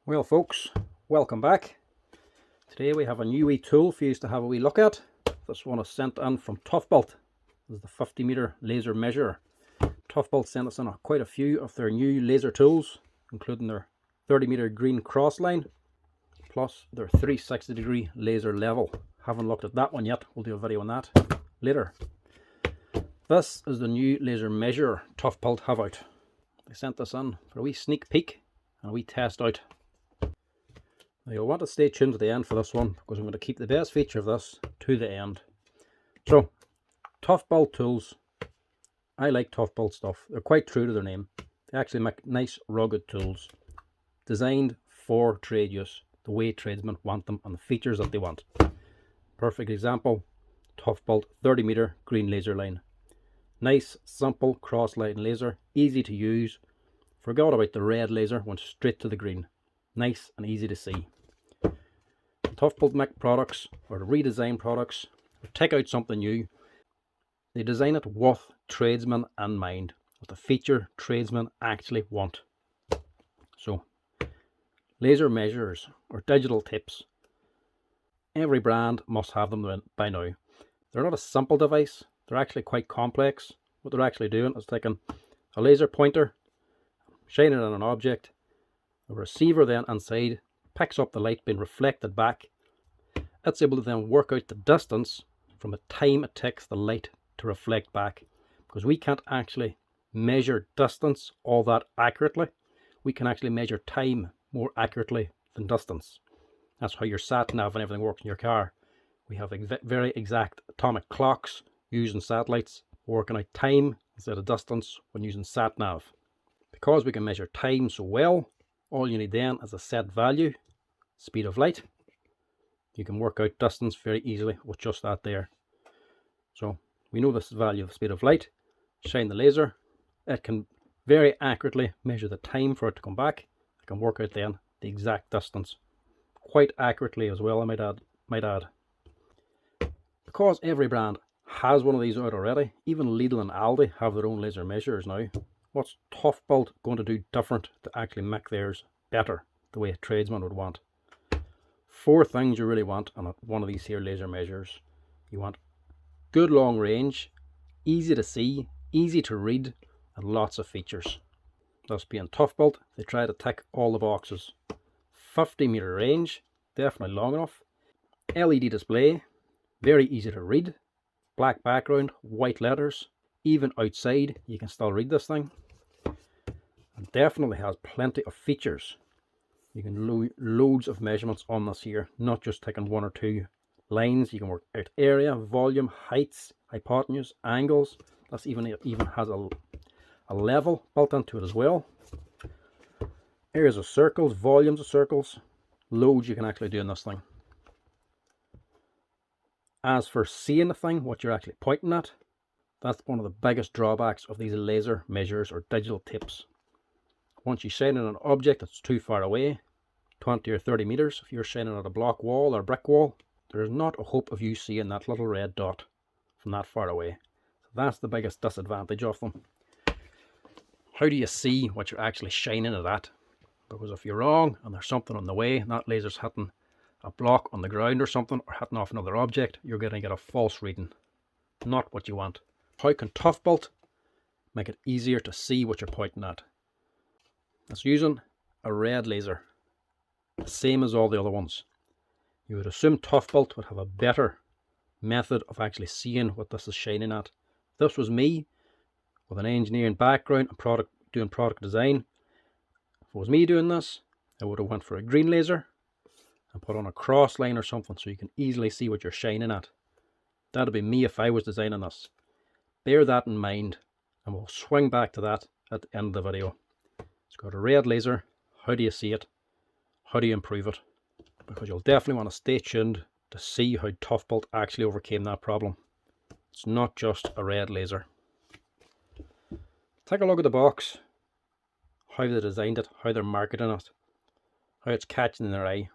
Well folks, welcome back. Today we have a new wee tool for you to have a wee look at. This one is sent in from Toughbuilt. This is the 50-meter laser measurer. Toughbuilt sent us in quite a few of their new laser tools, including their 30-meter green cross line, plus their 360-degree laser level. Haven't looked at that one yet, we'll do a video on that later. This is the new laser measurer Toughbuilt have out. They sent this in for a wee sneak peek and a wee test out. Now you'll want to stay tuned to the end for this one, because I'm going to keep the best feature of this to the end. So, Toughbuilt tools. I like Toughbuilt stuff. They're quite true to their name. They actually make nice rugged tools, designed for trade use, the way tradesmen want them and the features that they want. Perfect example, Toughbuilt 30-meter green laser line. Nice, simple cross-line laser, easy to use. Forgot about the red laser, went straight to the green. Nice and easy to see. Toughbuilt make products, or redesign products, or take out something new. They design it with tradesmen in mind, with the feature tradesmen actually want. So, laser measurers, or digital tips. Every brand must have them by now. They're not a simple device, they're actually quite complex. What they're actually doing is taking a laser pointer, shining it on an object. The receiver then inside picks up the light being reflected back. It's able to then work out the distance from the time it takes the light to reflect back. Because we can't actually measure distance all that accurately. We can actually measure time more accurately than distance. That's how your sat nav and everything works in your car. We have very exact atomic clocks using satellites, working out time instead of distance when using sat nav. Because we can measure time so well, all you need then is a set value, speed of light. You can work out distance very easily with just that there. So we know this value of speed of light. Shine the laser. It can very accurately measure the time for it to come back. It can work out then the exact distance. Quite accurately as well, I might add. Because every brand has one of these out already, even Lidl and Aldi have their own laser measurers now. What's Toughbuilt going to do different to actually make theirs better, the way a tradesman would want? 4 things you really want on one of these here laser measurers. You want good long range, easy to see, easy to read, and lots of features. Thus being Toughbuilt, they try to tick all the boxes. 50-meter range, definitely long enough. LED display, very easy to read. Black background, white letters. Even outside you can still read this thing, and definitely has plenty of features. You can loads of measurements on this here, not just taking 1 or 2 lines. You can work out area, volume, heights, hypotenuse, angles. That's even has a level built into it as well. Areas of circles, volumes of circles, loads you can actually do in this thing. As for seeing the thing, what you're actually pointing at, that's one of the biggest drawbacks of these laser measurers or digital tips. Once you shine in an object that's too far away, 20 or 30 meters, if you're shining at a block wall or a brick wall, there's not a hope of you seeing that little red dot from that far away. So that's the biggest disadvantage of them. How do you see what you're actually shining it at? Because if you're wrong and there's something on the way, and that laser's hitting a block on the ground or something, or hitting off another object, you're going to get a false reading. Not what you want. How can Toughbuilt make it easier to see what you're pointing at? It's using a red laser, the same as all the other ones. You would assume Toughbuilt would have a better method of actually seeing what this is shining at. If this was me with an engineering background and doing product design, if it was me doing this, I would have went for a green laser and put on a cross line or something so you can easily see what you're shining at. That'd be me if I was designing this. Bear that in mind, and we'll swing back to that at the end of the video. It's got a red laser. How do you see it? How do you improve it? Because you'll definitely want to stay tuned to see how Toughbuilt actually overcame that problem. It's not just a red laser. Take a look at the box, how they designed it, how they're marketing it, how it's catching their eye.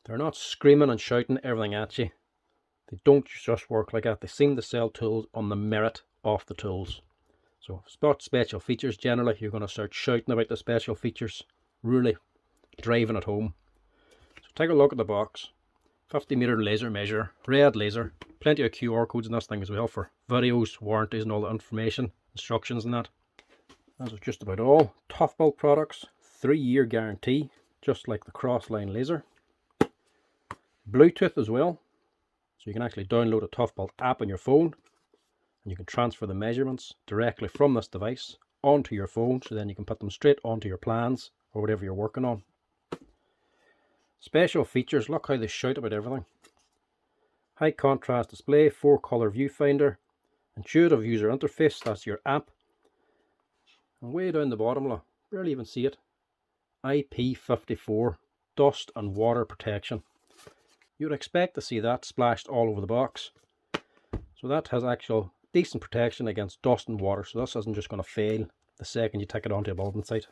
They're not screaming and shouting everything at you. They don't just work like that. They seem to sell tools on the merit of the tools. So, spot special features. Generally, you're going to start shouting about the special features. Really driving at home. So take a look at the box. 50-meter laser measure, red laser, plenty of QR codes in this thing as well for videos, warranties and all the information, instructions and that. That's just about all. Toughbuilt products, 3-year guarantee, just like the Crossline laser. Bluetooth as well, so you can actually download a Toughbuilt app on your phone and you can transfer the measurements directly from this device onto your phone, so then you can put them straight onto your plans or whatever you're working on. Special features, look how they shout about everything. High contrast display, 4-color viewfinder, intuitive user interface, that's your app. And way down the bottom, look, barely even see it, IP54, dust and water protection. You would expect to see that splashed all over the box. So that has actual decent protection against dust and water, so this isn't just going to fail the second you take it onto a building site.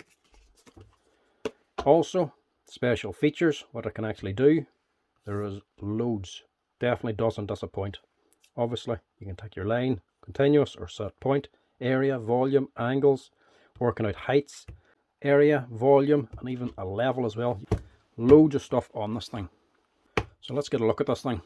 Also, special features, what it can actually do, there is loads. Definitely doesn't disappoint. Obviously, you can take your line, continuous or set point, area, volume, angles, working out heights, area, volume, and even a level as well. Loads of stuff on this thing. So let's get a look at this thing.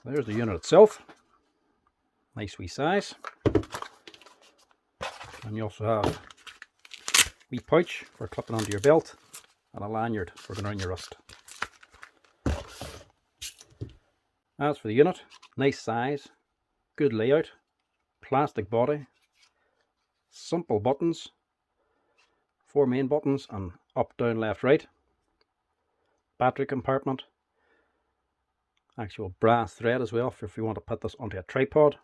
There's the unit itself. Nice wee size. And you also have a wee pouch for clipping onto your belt and a lanyard for going around your wrist. As for the unit, nice size, good layout, plastic body, simple buttons, 4 main buttons and up, down, left, right, battery compartment, actual brass thread as well if you want to put this onto a tripod.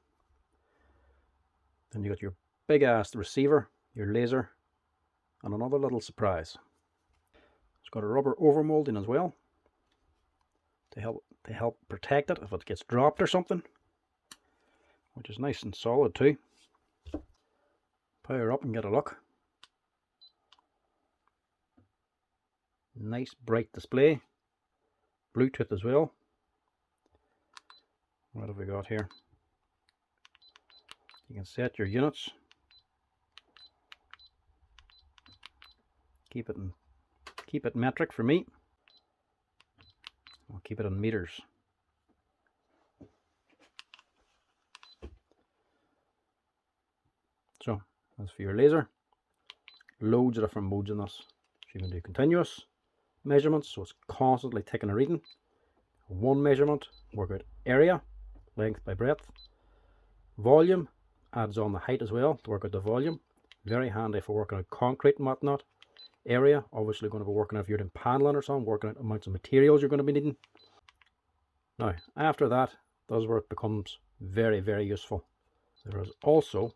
Then you got your big ass receiver, your laser, and another little surprise. It's got a rubber overmolding as well to help protect it if it gets dropped or something, which is nice and solid too. Power up and get a look. Nice bright display. Bluetooth as well. What have we got here? You can set your units. Keep it metric for me. I'll keep it in meters. So, as for your laser, loads of different modes in this. So you can do continuous measurements, so it's constantly taking a reading. One measurement, work out area, length by breadth. Volume, adds on the height as well to work out the volume. Very handy for working out concrete and whatnot. Area, obviously going to be working out if you're doing paneling or something, working out amounts of materials you're going to be needing. Now, after that, that's where it becomes very, very useful. There is also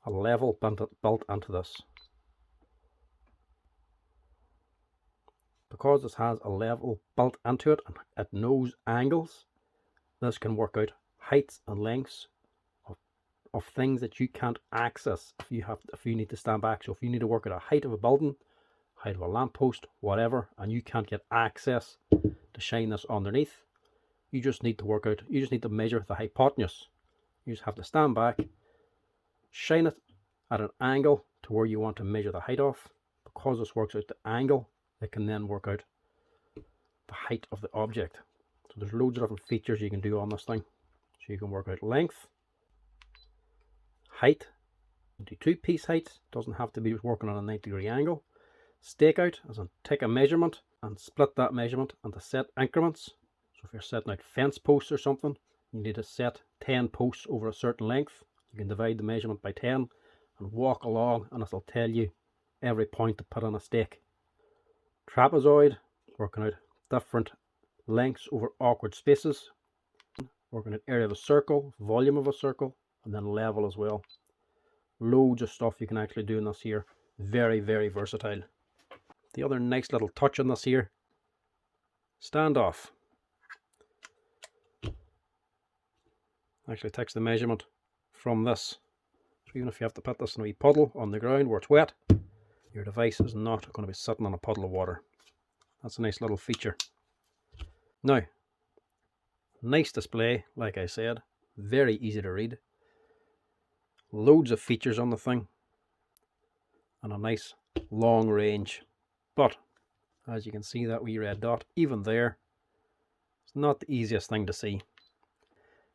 a level built into this. Because this has a level built into it and it knows angles, this can work out heights and lengths of things that you can't access if you need to stand back. So if you need to work out a height of a building, height of a lamppost, whatever, and you can't get access to shine this underneath, you just need to measure the hypotenuse. You just have to stand back, shine it at an angle to where you want to measure the height of. Because this works out the angle, it can then work out the height of the object. So there's loads of different features you can do on this thing. So you can work out length, height, do 2-piece heights, doesn't have to be working on a 90-degree angle. Stakeout, as in take a measurement and split that measurement into set increments. So if you're setting out fence posts or something, you need to set 10 posts over a certain length. You can divide the measurement by 10 and walk along, and this will tell you every point to put on a stake. Trapezoid, working out different lengths over awkward spaces. Working out area of a circle, volume of a circle, and then level as well. Loads of stuff you can actually do in this here. Very, very versatile. The other nice little touch on this here, standoff. Actually takes the measurement from this. So even if you have to put this in a wee puddle on the ground where it's wet, your device is not going to be sitting on a puddle of water. That's a nice little feature. Now, nice display, like I said, very easy to read. Loads of features on the thing, and a nice long range. But, as you can see, that wee red dot, even there, it's not the easiest thing to see.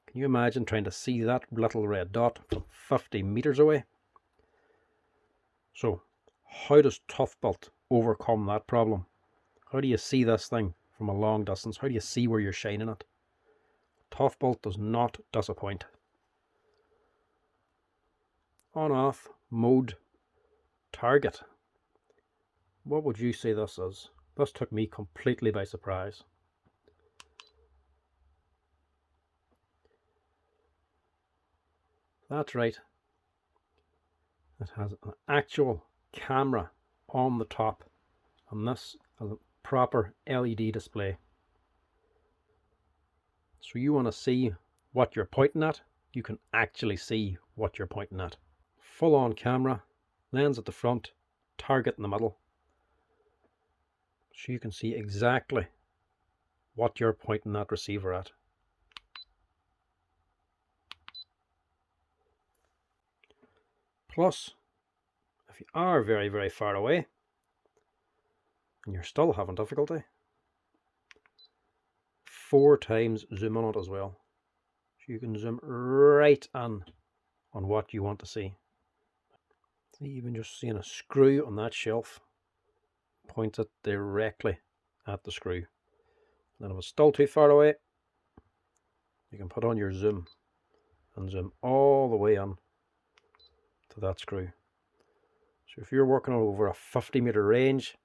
Can you imagine trying to see that little red dot from 50 meters away? So, how does Toughbuilt overcome that problem? How do you see this thing from a long distance? How do you see where you're shining it? Toughbuilt does not disappoint. On off mode target. What would you say this is? This took me completely by surprise. That's right. It has an actual camera on the top, and this has a proper LED display. So you want to see what you're pointing at, you can actually see what you're pointing at. Full on camera, lens at the front, target in the middle. So you can see exactly what you're pointing that receiver at. Plus, if you are very, very far away and you're still having difficulty, 4 times zoom on it as well. So you can zoom right in on what you want to see. See, even just seeing a screw on that shelf, point it directly at the screw. Then if it's still too far away, you can put on your zoom and zoom all the way in to that screw. So if you're working over a 50-meter range,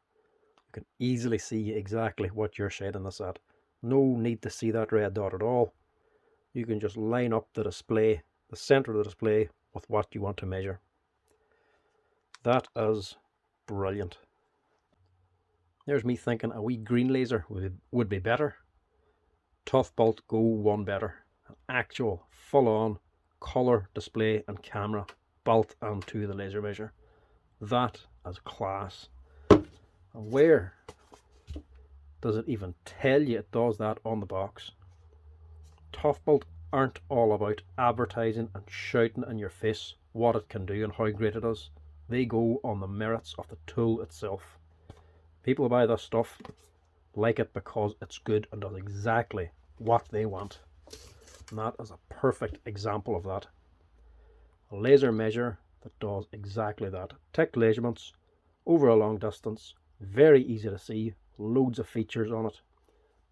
you can easily see exactly what you're shining this at. No need to see that red dot at all. You can just line up the display, the center of the display, with what you want to measure. That is brilliant. There's me thinking a wee green laser would be better. Toughbuilt go one better. An actual full-on color display and camera built into the laser measure. That is class. And where does it even tell you it does that on the box? Toughbuilt aren't all about advertising and shouting in your face what it can do and how great it is. They go on the merits of the tool itself. People who buy this stuff like it because it's good and does exactly what they want. And that is a perfect example of that. A laser measure that does exactly that. Tick measurements over a long distance, very easy to see, loads of features on it,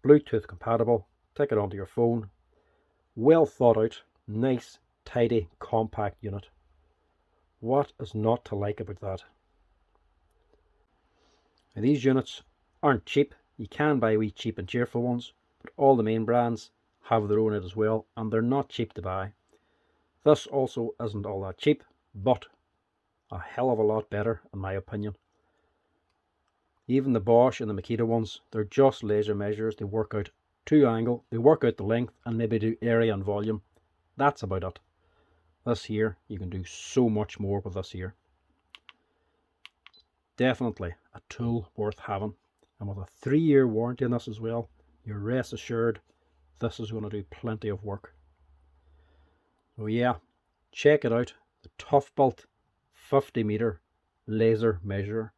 Bluetooth compatible, take it onto your phone, well thought out, nice, tidy, compact unit. What is not to like about that? Now, these units aren't cheap. You can buy wee cheap and cheerful ones, but all the main brands have their own as well, and they're not cheap to buy. This also isn't all that cheap, but a hell of a lot better in my opinion. Even the Bosch and the Makita ones, they're just laser measures. They work out to angle, they work out the length, and maybe do area and volume. That's about it. This here, you can do so much more with this here. Definitely a tool worth having, and with a 3-year warranty on this as well, you're rest assured this is going to do plenty of work. So yeah, check it out, the Toughbuilt 50-meter laser measurer.